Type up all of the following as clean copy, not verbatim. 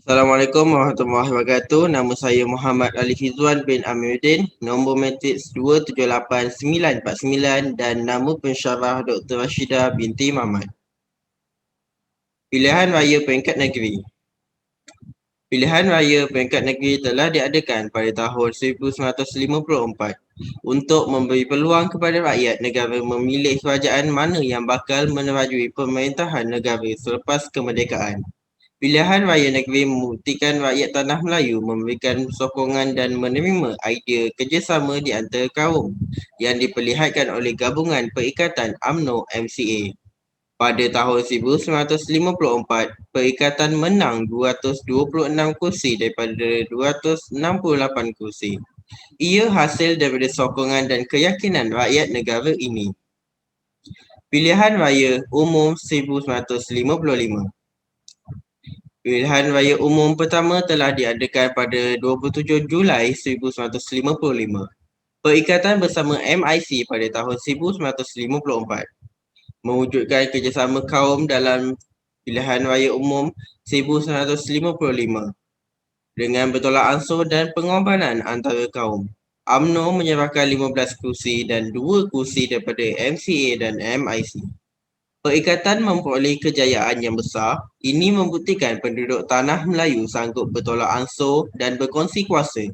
Assalamualaikum warahmatullahi wabarakatuh. Nama saya Muhammad Ali Fizwan bin Amiruddin. Nombor matriks 278949 dan nama pensyarah Dr. Rashidah binti Muhammad. Pilihan Raya Peringkat Negeri. Pilihan Raya Peringkat Negeri telah diadakan pada tahun 1954 untuk memberi peluang kepada rakyat negara memilih kerajaan mana yang bakal menerajui pemerintahan negara selepas kemerdekaan. Pilihan Raya Negeri membuktikan rakyat Tanah Melayu memberikan sokongan dan menerima idea kerjasama di antara kaum yang diperlihatkan oleh Gabungan Perikatan UMNO MCA. Pada tahun 1954, Perikatan menang 226 kursi daripada 268 kursi. Ia hasil daripada sokongan dan keyakinan rakyat negara ini. Pilihan Raya Umum 1955. Pilihan Raya Umum pertama telah diadakan pada 27 Julai 1955. Perikatan bersama MIC pada tahun 1954 mewujudkan kerjasama kaum dalam Pilihan Raya Umum 1955 dengan bertolak ansur dan pengorbanan antara kaum. UMNO menyerahkan 15 kursi dan 2 kursi daripada MCA dan MIC. Perikatan memperoleh kejayaan yang besar. Ini membuktikan penduduk Tanah Melayu sanggup bertolak ansur dan berkongsi kuasa.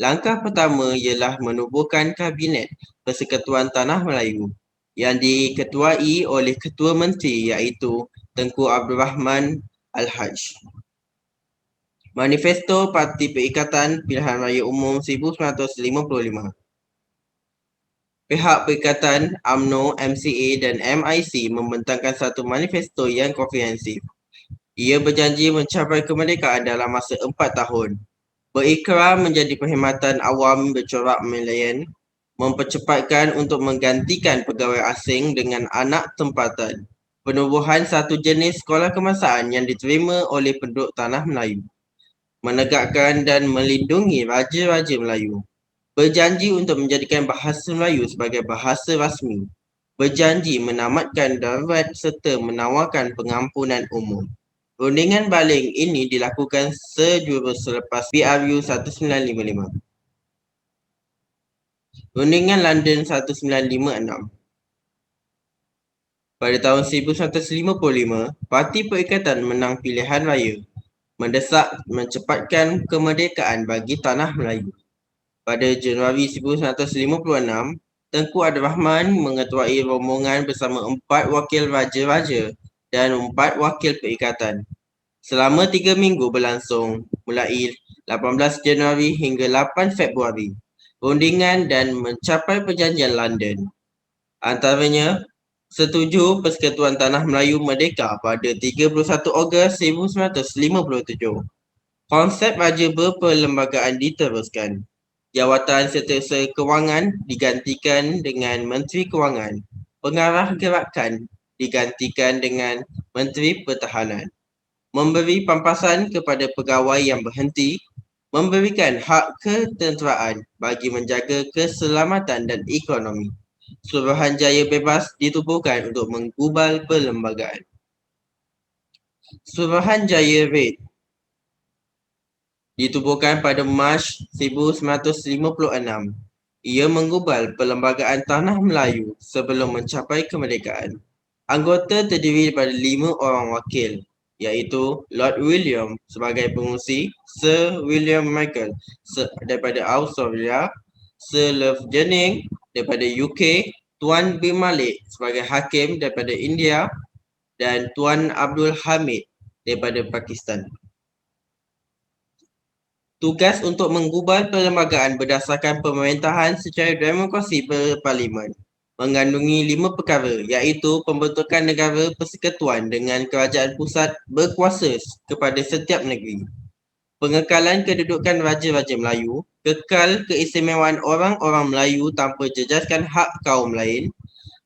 Langkah pertama ialah menubuhkan Kabinet Persekutuan Tanah Melayu yang diketuai oleh Ketua Menteri iaitu Tengku Abdul Rahman Al-Haj. Manifesto Parti Perikatan Pilihan Raya Umum 1955. Pihak Perikatan UMNO, MCA dan MIC membentangkan satu manifesto yang komprehensif. Ia berjanji mencapai kemerdekaan dalam masa 4 tahun, berikrar menjadi perkhidmatan awam bercorak milen, mempercepatkan untuk menggantikan pegawai asing dengan anak tempatan, penubuhan satu jenis sekolah kebangsaan yang diterima oleh penduduk Tanah Melayu, menegakkan dan melindungi raja-raja Melayu, berjanji untuk menjadikan bahasa Melayu sebagai bahasa rasmi, berjanji menamatkan darurat serta menawarkan pengampunan umum. Rundingan baling ini dilakukan sejurus selepas PRU 1955. Rundingan London 1956. Pada tahun 1955, Parti Perikatan menang pilihan raya, mendesak mencepatkan kemerdekaan bagi Tanah Melayu. Pada Januari 1956, Tengku Abdul Rahman mengetuai rombongan bersama 4 wakil raja-raja dan 4 wakil perikatan. Selama 3 minggu berlangsung, mulai 18 Januari hingga 8 Februari, rundingan dan mencapai perjanjian London. Antaranya, setuju Persekutuan Tanah Melayu Merdeka pada 31 Ogos 1957. Konsep Raja Berperlembagaan diteruskan. Jawatan Setiausaha Kewangan digantikan dengan Menteri Kewangan. Pengarah Gerakan digantikan dengan Menteri Pertahanan. Memberi pampasan kepada pegawai yang berhenti, memberikan hak ketenteraan bagi menjaga keselamatan dan ekonomi. Suruhanjaya Bebas ditubuhkan untuk menggubal perlembagaan. Suruhanjaya Red ditubuhkan pada Mac 1956. Ia menggubal perlembagaan Tanah Melayu sebelum mencapai kemerdekaan. Anggota terdiri daripada 5 orang wakil, iaitu Lord William sebagai pengurusi, Sir William Michael daripada Australia, Sir Love Jennings daripada UK, Tuan bin Malik sebagai hakim daripada India dan Tuan Abdul Hamid daripada Pakistan. Tugas untuk menggubal perlembagaan berdasarkan pemerintahan secara demokrasi berparlimen mengandungi 5 perkara iaitu pembentukan negara persekutuan dengan kerajaan pusat berkuasa kepada setiap negeri, pengekalan kedudukan raja-raja Melayu, kekal keistimewaan orang-orang Melayu tanpa jejaskan hak kaum lain,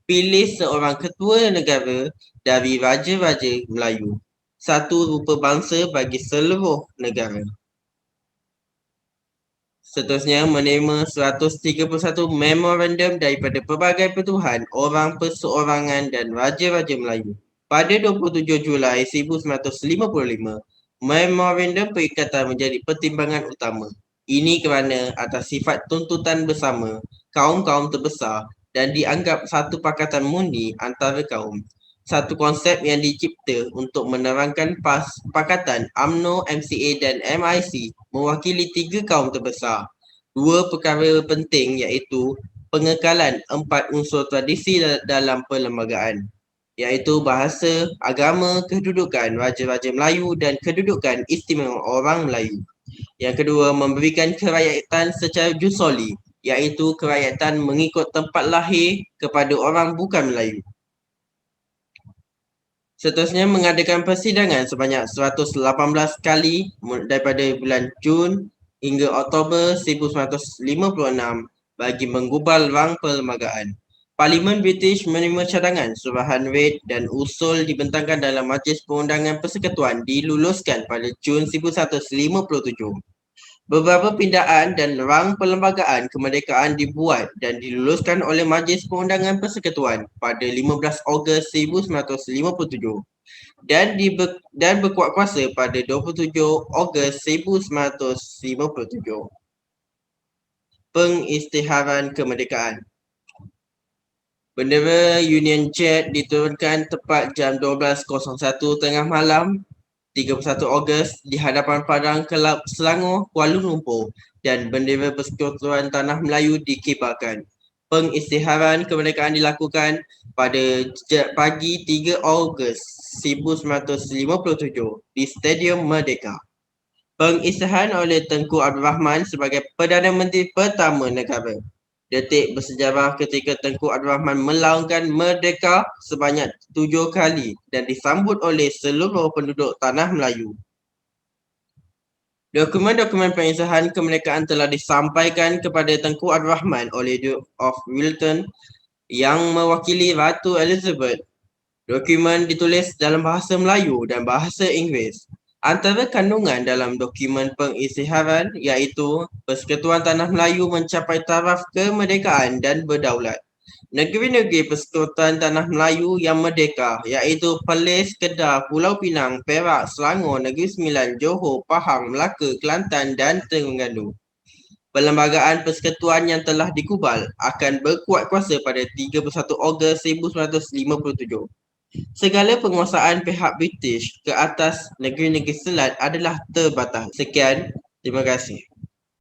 pilih seorang ketua negara dari raja-raja Melayu, satu rupa bangsa bagi seluruh negara. Seterusnya, menerima 131 memorandum daripada pelbagai pertubuhan, orang perseorangan dan raja-raja Melayu. Pada 27 Julai 1955, Memorandum Perikatan menjadi pertimbangan utama. Ini kerana atas sifat tuntutan bersama kaum-kaum terbesar dan dianggap satu pakatan murni antara kaum. Satu konsep yang dicipta untuk menerangkan pakatan UMNO, MCA dan MIC mewakili tiga kaum terbesar. Dua perkara penting iaitu pengekalan 4 unsur tradisi dalam perlembagaan, iaitu bahasa, agama, kedudukan Raja-Raja Melayu dan kedudukan istimewa orang Melayu. Yang kedua, memberikan kerakyatan secara jusoli, iaitu kerakyatan mengikut tempat lahir kepada orang bukan Melayu. Seterusnya, mengadakan persidangan sebanyak 118 kali daripada bulan Jun hingga Oktober 1956 bagi menggubal rang perlembagaan. Parlimen British menerima cadangan suruhan Reid dan usul dibentangkan dalam Majlis Perundangan Persekutuan diluluskan pada Jun 1957. Beberapa pindaan dan rang perlembagaan kemerdekaan dibuat dan diluluskan oleh Majlis Perundangan Persekutuan pada 15 Ogos 1957 dan berkuat kuasa pada 27 Ogos 1957. Pengisytiharan kemerdekaan. Bendera Union Jack diturunkan tepat jam 12.01 tengah malam 31 Ogos di hadapan Padang Kelab Selangor, Kuala Lumpur dan bendera Persekutuan Tanah Melayu dikibarkan. Pengisytiharan kemerdekaan dilakukan pada pagi 3 Ogos 1957 di Stadium Merdeka. Pengisytiharan oleh Tengku Abdul Rahman sebagai Perdana Menteri pertama negara. Detik bersejarah ketika Tengku Abdul Rahman melaungkan merdeka sebanyak 7 kali dan disambut oleh seluruh penduduk Tanah Melayu. Dokumen-dokumen pengisytiharan kemerdekaan telah disampaikan kepada Tengku Abdul Rahman oleh Duke of Wellington yang mewakili Ratu Elizabeth. Dokumen ditulis dalam bahasa Melayu dan bahasa Inggeris. Antara kandungan dalam dokumen pengisytiharan iaitu Persekutuan Tanah Melayu mencapai taraf kemerdekaan dan berdaulat. Negeri-negeri Persekutuan Tanah Melayu yang merdeka iaitu Perlis, Kedah, Pulau Pinang, Perak, Selangor, Negeri Sembilan, Johor, Pahang, Melaka, Kelantan dan Terengganu. Perlembagaan persekutuan yang telah dikubal akan berkuat kuasa pada 31 Ogos 1957. Segala penguasaan pihak British ke atas negeri-negeri Selat adalah terbatas. Sekian, terima kasih.